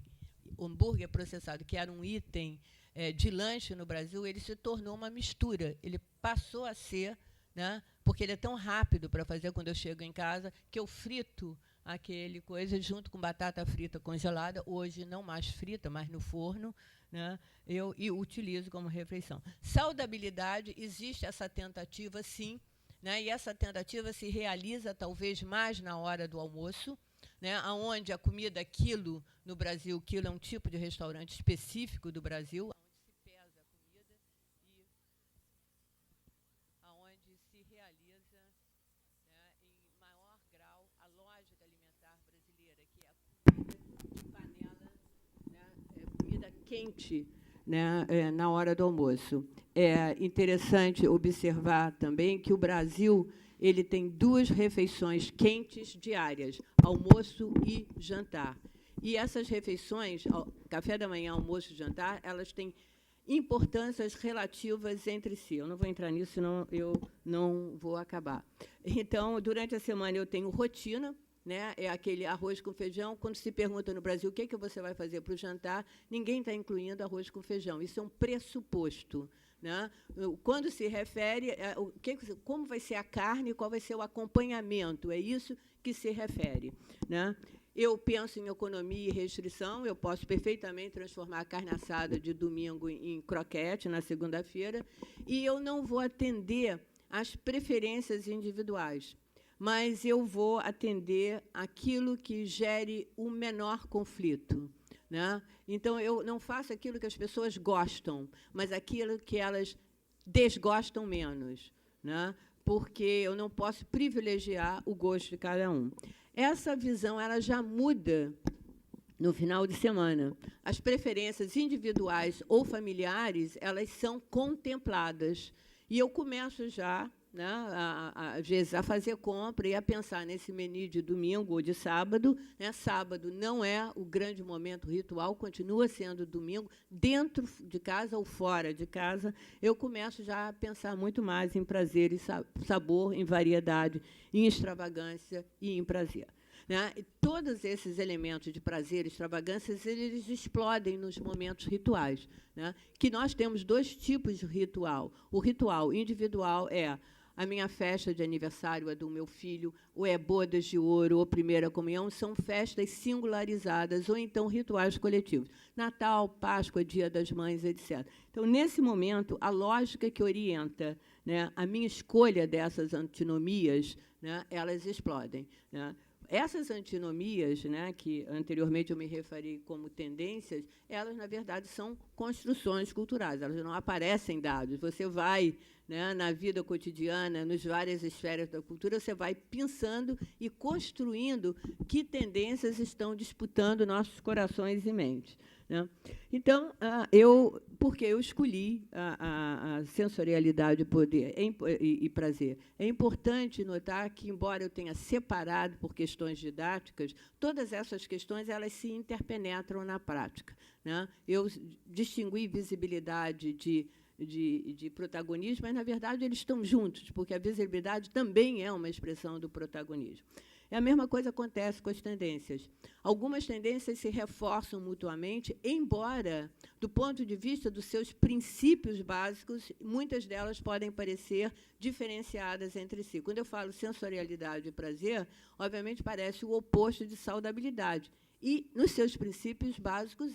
hambúrguer processado, que era um item de lanche no Brasil, ele se tornou uma mistura. Ele passou a ser, né, porque ele é tão rápido para fazer quando eu chego em casa, que eu frito aquele coisa junto com batata frita congelada, hoje não mais frita, mas no forno, né, e utilizo como refeição. Saudabilidade, existe essa tentativa, sim, né? E essa tentativa se realiza talvez mais na hora do almoço, né? Onde a comida quilo no Brasil, quilo é um tipo de restaurante específico do Brasil, onde se pesa a comida e aonde se realiza, né, em maior grau a lógica alimentar brasileira, que é a comida de panela, né, comida quente, né, na hora do almoço. É interessante observar também que o Brasil ele tem 2 refeições quentes diárias, almoço e jantar. E essas refeições, café da manhã, almoço e jantar, elas têm importâncias relativas entre si. Eu não vou entrar nisso, senão eu não vou acabar. Então, durante a semana, eu tenho rotina, né? É aquele arroz com feijão. Quando se pergunta no Brasil o que você vai fazer para o jantar, ninguém está incluindo arroz com feijão. Isso é um pressuposto, né? Quando se refere como vai ser a carne, qual vai ser o acompanhamento, é isso que se refere, né? Eu penso em economia e restrição, eu posso perfeitamente transformar a carne assada de domingo em croquete na segunda-feira, e eu não vou atender às preferências individuais, mas eu vou atender aquilo que gere o menor conflito, né? Então, eu não faço aquilo que as pessoas gostam, mas aquilo que elas desgostam menos, né? Porque eu não posso privilegiar o gosto de cada um. Essa visão ela já muda no final de semana. As preferências individuais ou familiares elas são contempladas. E eu começo já, né, às vezes, a fazer compra e a pensar nesse menu de domingo ou de sábado. Né? Sábado não é o grande momento ritual, continua sendo domingo, dentro de casa ou fora de casa. Eu começo já a pensar muito mais em prazer e sabor, em variedade, em extravagância e em prazer. Né? E todos esses elementos de prazer e extravagâncias, eles explodem nos momentos rituais. Né? Que nós temos 2 tipos de ritual. O ritual individual é a minha festa de aniversário, a do meu filho, ou é bodas de ouro, ou primeira comunhão, são festas singularizadas, ou então rituais coletivos. Natal, Páscoa, Dia das Mães, etc. Então, nesse momento, a lógica que orienta, né, a minha escolha dessas antinomias, né, elas explodem. Né? Essas antinomias, né, que anteriormente eu me referi como tendências, elas, na verdade, são construções culturais, elas não aparecem dados. Você vai, né, na vida cotidiana, nas várias esferas da cultura, você vai pensando e construindo que tendências estão disputando nossos corações e mentes. Né? Então, porque eu escolhi a sensorialidade, poder e prazer. É importante notar que, embora eu tenha separado por questões didáticas, todas essas questões elas se interpenetram na prática. Né? Eu distingui visibilidade de protagonismo, mas, na verdade, eles estão juntos, porque a visibilidade também é uma expressão do protagonismo. E a mesma coisa acontece com as tendências. Algumas tendências se reforçam mutuamente, embora, do ponto de vista dos seus princípios básicos, muitas delas podem parecer diferenciadas entre si. Quando eu falo sensorialidade e prazer, obviamente parece o oposto de saudabilidade. E, nos seus princípios básicos,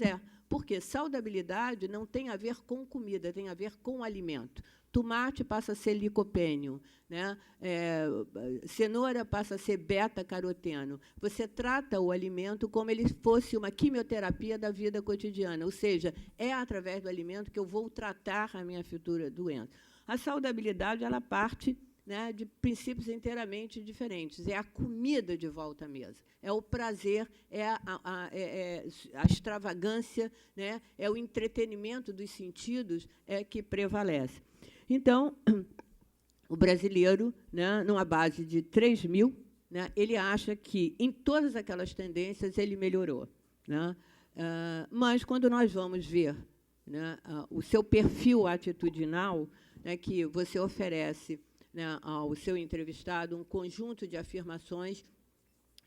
porque saudabilidade não tem a ver com comida, tem a ver com alimento. Tomate passa a ser licopênio, né? Cenoura passa a ser beta-caroteno. Você trata o alimento como ele fosse uma quimioterapia da vida cotidiana, ou seja, é através do alimento que eu vou tratar a minha futura doença. A saudabilidade ela parte, né, de princípios inteiramente diferentes. É a comida de volta à mesa, é o prazer, é a extravagância, né, é o entretenimento dos sentidos que prevalece. Então, o brasileiro, né, numa base de 3.000, né, ele acha que, em todas aquelas tendências, ele melhorou. Né? Mas, quando nós vamos ver, né, o seu perfil atitudinal, né, que você oferece, né, ao seu entrevistado um conjunto de afirmações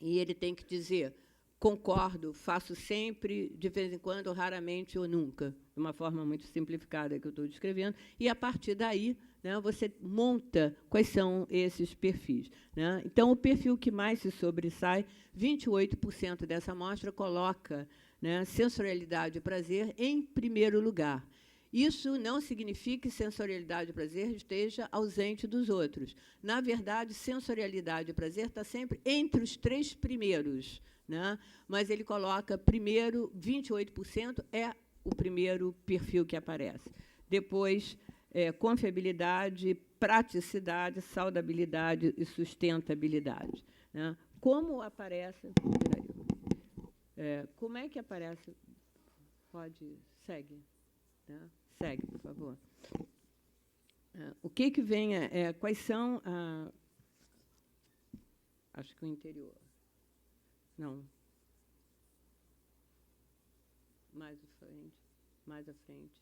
e ele tem que dizer concordo, faço sempre, de vez em quando, raramente ou nunca, de uma forma muito simplificada que eu estou descrevendo, e, a partir daí, né, você monta quais são esses perfis. Né? Então, o perfil que mais se sobressai, 28% dessa amostra coloca, né, sensorialidade e prazer em primeiro lugar. Isso não significa que sensorialidade e prazer esteja ausente dos outros. Na verdade, sensorialidade e prazer está sempre entre os 3 primeiros, né? Mas ele coloca primeiro, 28% é o primeiro perfil que aparece. Depois, confiabilidade, praticidade, saudabilidade e sustentabilidade, né? Como aparece... como é que aparece? Pode, segue. Né? Segue, por favor. O que vem... quais são... acho que o interior. Não. Mais à frente. Mais à frente.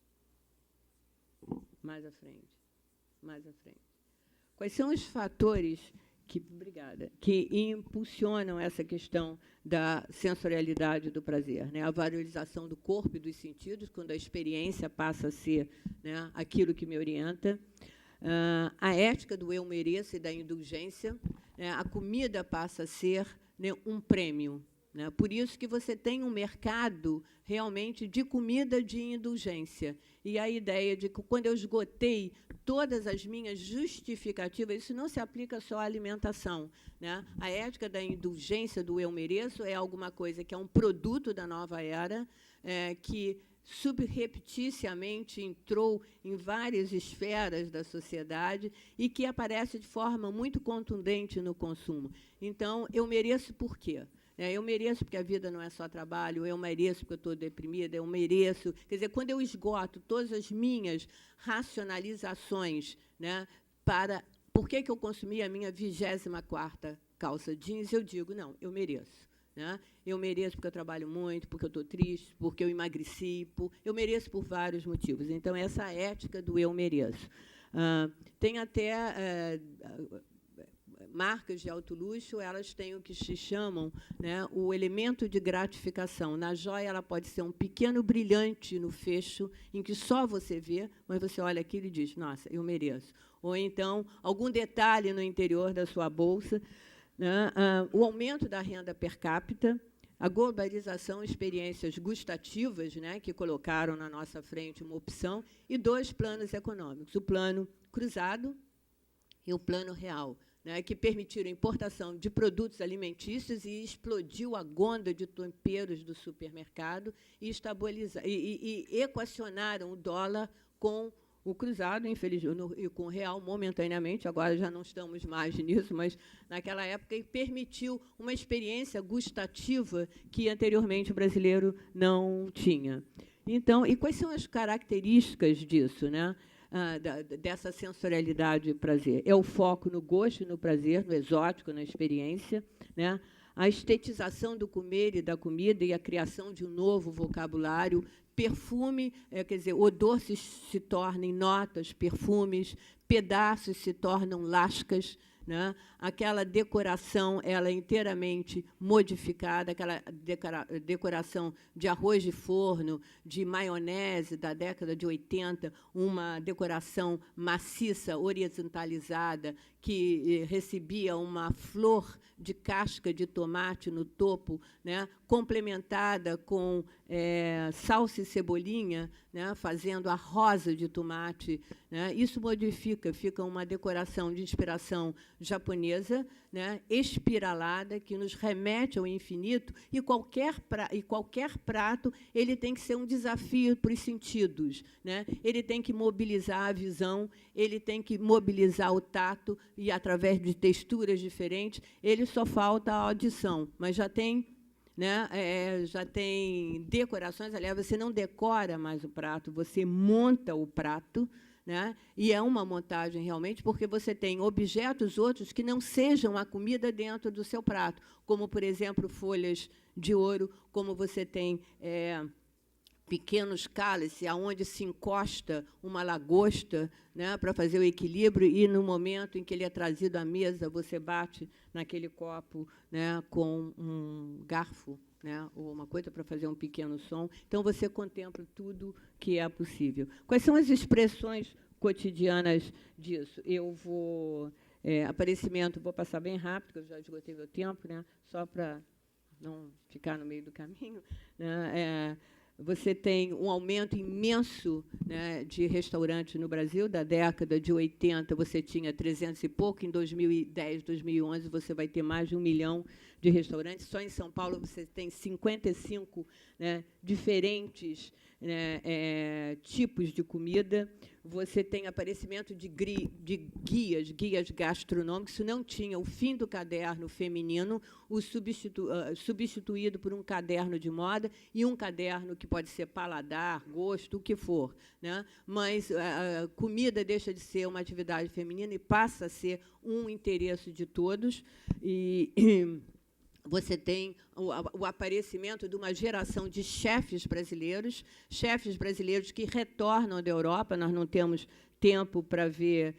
Mais à frente. Mais à frente. Quais são os fatores que impulsionam essa questão da sensorialidade do prazer, né? A valorização do corpo e dos sentidos, quando a experiência passa a ser, né, aquilo que me orienta. A ética do eu mereço e da indulgência. Né? A comida passa a ser, né, um prêmio. Né? Por isso que você tem um mercado realmente de comida de indulgência. E a ideia de que, quando eu esgotei todas as minhas justificativas, isso não se aplica só à alimentação. Né? A ética da indulgência, do eu mereço, é alguma coisa que é um produto da nova era, que subrepticiamente entrou em várias esferas da sociedade e que aparece de forma muito contundente no consumo. Então, eu mereço por quê? Eu mereço porque a vida não é só trabalho, eu mereço porque eu estou deprimida, eu mereço... Quer dizer, quando eu esgoto todas as minhas racionalizações, né, para por que eu consumi a minha 24ª calça jeans, eu digo, não, eu mereço. Né? Eu mereço porque eu trabalho muito, porque eu estou triste, porque eu emagreci, eu mereço por vários motivos. Então, essa ética do eu mereço. Tem até... marcas de alto luxo, elas têm o que se chamam, né, o elemento de gratificação. Na joia, ela pode ser um pequeno brilhante no fecho, em que só você vê, mas você olha aquilo e diz, nossa, eu mereço. Ou, então, algum detalhe no interior da sua bolsa, né, o aumento da renda per capita, a globalização, experiências gustativas, né, que colocaram na nossa frente uma opção, e 2 planos econômicos, o plano cruzado e o plano real, né, que permitiram a importação de produtos alimentícios e explodiu a gôndola de temperos do supermercado e equacionaram o dólar com o cruzado, infelizmente, e com o real, momentaneamente, agora já não estamos mais nisso, mas naquela época permitiu uma experiência gustativa que anteriormente o brasileiro não tinha. Então, e quais são as características disso, né? Dessa sensorialidade e prazer? É o foco no gosto e no prazer, no exótico, na experiência, né? A estetização do comer e da comida e a criação de um novo vocabulário. Perfume, quer dizer, odor se torna em notas, perfumes, pedaços se tornam lascas, né? Aquela decoração ela é inteiramente modificada, aquela decoração de arroz de forno, de maionese da década de 80, uma decoração maciça, horizontalizada, que recebia uma flor de casca de tomate no topo, né, complementada com salsa e cebolinha, né, fazendo a rosa de tomate. Né, isso modifica, fica uma decoração de inspiração japonesa, né, espiralada, que nos remete ao infinito, e qualquer prato ele tem que ser um desafio para os sentidos. Né? Ele tem que mobilizar a visão, ele tem que mobilizar o tato, e, através de texturas diferentes, ele só falta a audição, mas já tem... Né? Já tem decorações, aliás, você não decora mais o prato, você monta o prato, né? E é uma montagem realmente, porque você tem objetos outros que não sejam a comida dentro do seu prato, como, por exemplo, folhas de ouro, como você tem pequenos cálices, aonde se encosta uma lagosta, né, para fazer o equilíbrio, e, no momento em que ele é trazido à mesa, você bate naquele copo, né, com um garfo, né, ou uma coisa para fazer um pequeno som. Então, você contempla tudo que é possível. Quais são as expressões cotidianas disso? Eu vou... aparecimento, vou passar bem rápido, porque eu já esgotei meu tempo, né, só para não ficar no meio do caminho. Né, você tem um aumento imenso, né, de restaurantes no Brasil. Da década de 80, você tinha 300 e pouco. Em 2010, 2011, você vai ter mais de 1 milhão de restaurantes. Só em São Paulo você tem 55, né, diferentes, né, tipos de comida. Você tem aparecimento de guias gastronômicos. Isso não tinha. O fim do caderno feminino, substituído por um caderno de moda e um caderno que pode ser paladar, gosto, o que for, né? Mas a comida deixa de ser uma atividade feminina e passa a ser um interesse de todos. Você tem o aparecimento de uma geração de chefes brasileiros que retornam da Europa. Nós não temos tempo para ver,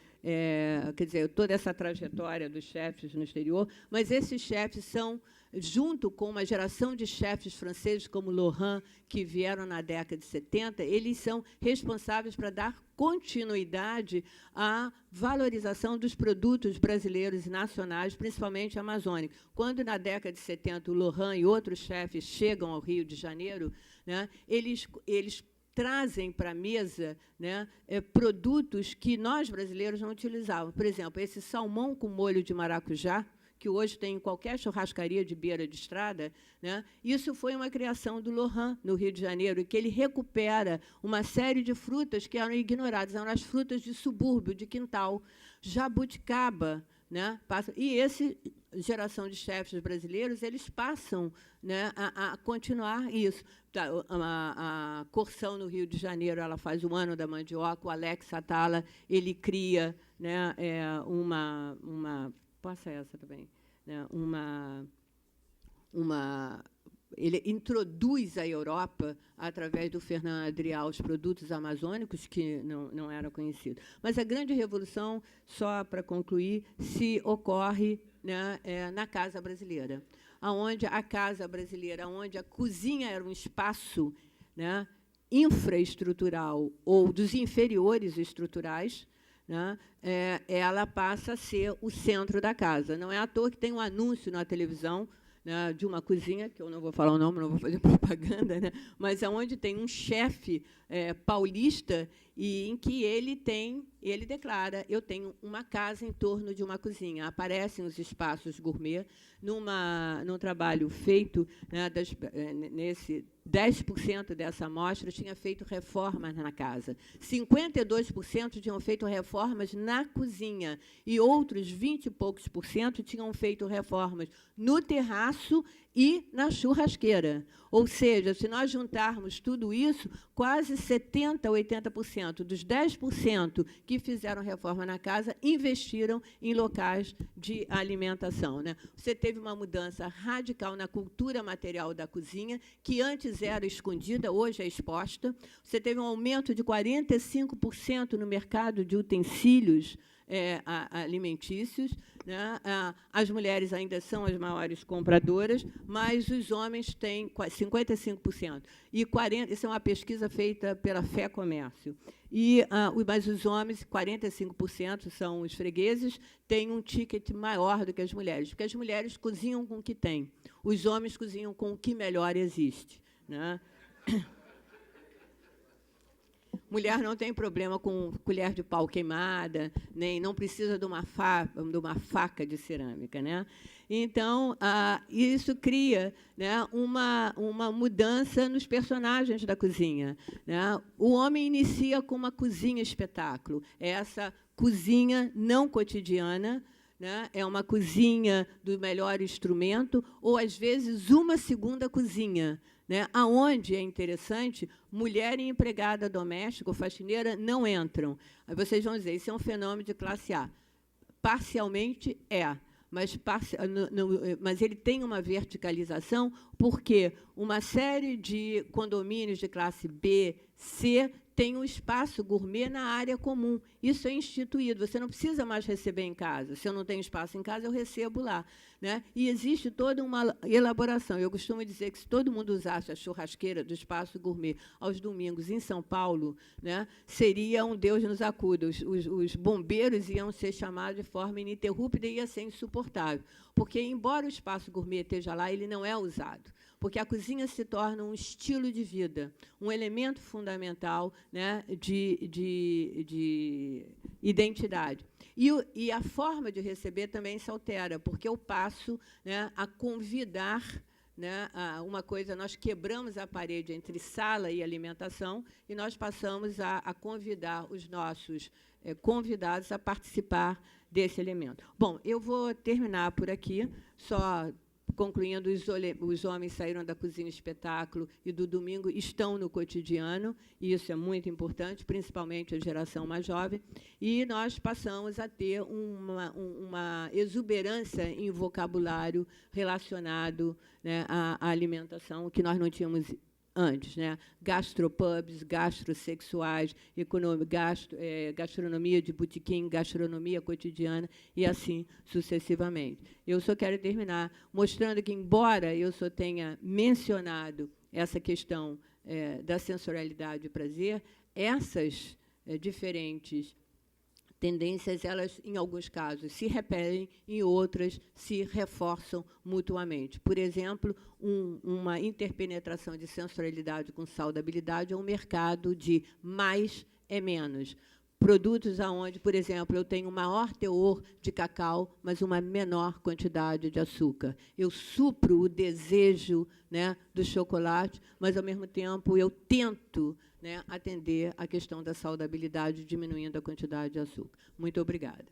quer dizer, toda essa trajetória dos chefes no exterior, mas esses chefes são, junto com uma geração de chefes franceses como Laurent, que vieram na década de 70, eles são responsáveis para dar continuidade à valorização dos produtos brasileiros e nacionais, principalmente amazônicos. Quando, na década de 70, o Laurent e outros chefes chegam ao Rio de Janeiro, né, eles trazem para a mesa, né, produtos que nós, brasileiros, não utilizávamos. Por exemplo, esse salmão com molho de maracujá, que hoje tem em qualquer churrascaria de beira de estrada, né? Isso foi uma criação do Laurent, no Rio de Janeiro, em que ele recupera uma série de frutas que eram ignoradas, eram as frutas de subúrbio, de quintal, jabuticaba, né? E essa geração de chefes brasileiros, eles passam, né, a continuar isso. A Corção, no Rio de Janeiro, ela faz o Ano da Mandioca. O Alex Atala, ele cria, né, passa essa também, né, ele introduz à Europa, através do Fernando Adrià, os produtos amazônicos que não eram conhecidos. Mas a grande revolução, só para concluir, se ocorre, né, na Casa Brasileira, onde a Casa Brasileira, onde a cozinha era um espaço, né, infraestrutural ou dos inferiores estruturais, né, ela passa a ser o centro da casa. Não é à toa que tem um anúncio na televisão, né, de uma cozinha, que eu não vou falar o nome, não vou fazer propaganda, né, mas onde tem um chefe paulista e em que ele declara: eu tenho uma casa em torno de uma cozinha. Aparecem os espaços gourmet num trabalho feito, né, nesse 10% dessa amostra tinha feito reformas na casa, 52% tinham feito reformas na cozinha e outros 20 e poucos por cento tinham feito reformas no terraço e na churrasqueira. Ou seja, se nós juntarmos tudo isso, quase 70% a 80% dos 10% que fizeram reforma na casa investiram em locais de alimentação, né? Você teve uma mudança radical na cultura material da cozinha, que antes era escondida, hoje é exposta. Você teve um aumento de 45% no mercado de utensílios alimentícios, né? As mulheres ainda são as maiores compradoras, mas os homens têm 55%. E 40%, isso é uma pesquisa feita pela Fé Comércio. Mas os homens, 45%, são os fregueses, têm um ticket maior do que as mulheres, porque as mulheres cozinham com o que têm, os homens cozinham com o que melhor existe, né? Mulher não tem problema com colher de pau queimada, nem não precisa de uma faca de cerâmica, né? Então, isso cria, né, uma mudança nos personagens da cozinha, né? O homem inicia com uma cozinha espetáculo, essa cozinha não cotidiana, né? É uma cozinha do melhor instrumento, ou, às vezes, uma segunda cozinha, né, aonde é interessante, mulher e empregada doméstica ou faxineira não entram. Aí vocês vão dizer: isso é um fenômeno de classe A. Parcialmente mas ele tem uma verticalização, porque uma série de condomínios de classe B, C, tem um espaço gourmet na área comum. Isso é instituído. Você não precisa mais receber em casa. Se eu não tenho espaço em casa, eu recebo lá, né? E existe toda uma elaboração. Eu costumo dizer que, se todo mundo usasse a churrasqueira do espaço gourmet aos domingos em São Paulo, né, seria um Deus nos acuda. Os bombeiros iam ser chamados de forma ininterrupta e ia ser insuportável. Porque, embora o espaço gourmet esteja lá, ele não é usado. porque a cozinha se torna um estilo de vida, um elemento fundamental, né, de identidade. E a forma de receber também se altera, porque eu passo, né, a convidar, né, uma coisa, nós quebramos a parede entre sala e alimentação e nós passamos a convidar os nossos convidados a participar desse elemento. Bom, eu vou terminar por aqui, só concluindo, os homens saíram da cozinha espetáculo e do domingo estão no cotidiano, e isso é muito importante, principalmente a geração mais jovem, e nós passamos a ter uma exuberância em vocabulário relacionado, né, à alimentação, que nós não tínhamos antes, né? Gastropubs, gastrosexuais, gastronomia de botequim, gastronomia cotidiana e assim sucessivamente. Eu só quero terminar mostrando que, embora eu só tenha mencionado essa questão da sensorialidade e prazer, essas diferentes tendências, elas, em alguns casos, se repelem, em outras, se reforçam mutuamente. Por exemplo, uma interpenetração de sensorialidade com saudabilidade é um mercado de mais é menos. Produtos onde, por exemplo, eu tenho maior teor de cacau, mas uma menor quantidade de açúcar. Eu supro o desejo, né, do chocolate, mas, ao mesmo tempo, eu tento, né, atender a questão da saudabilidade, diminuindo a quantidade de açúcar. Muito obrigada.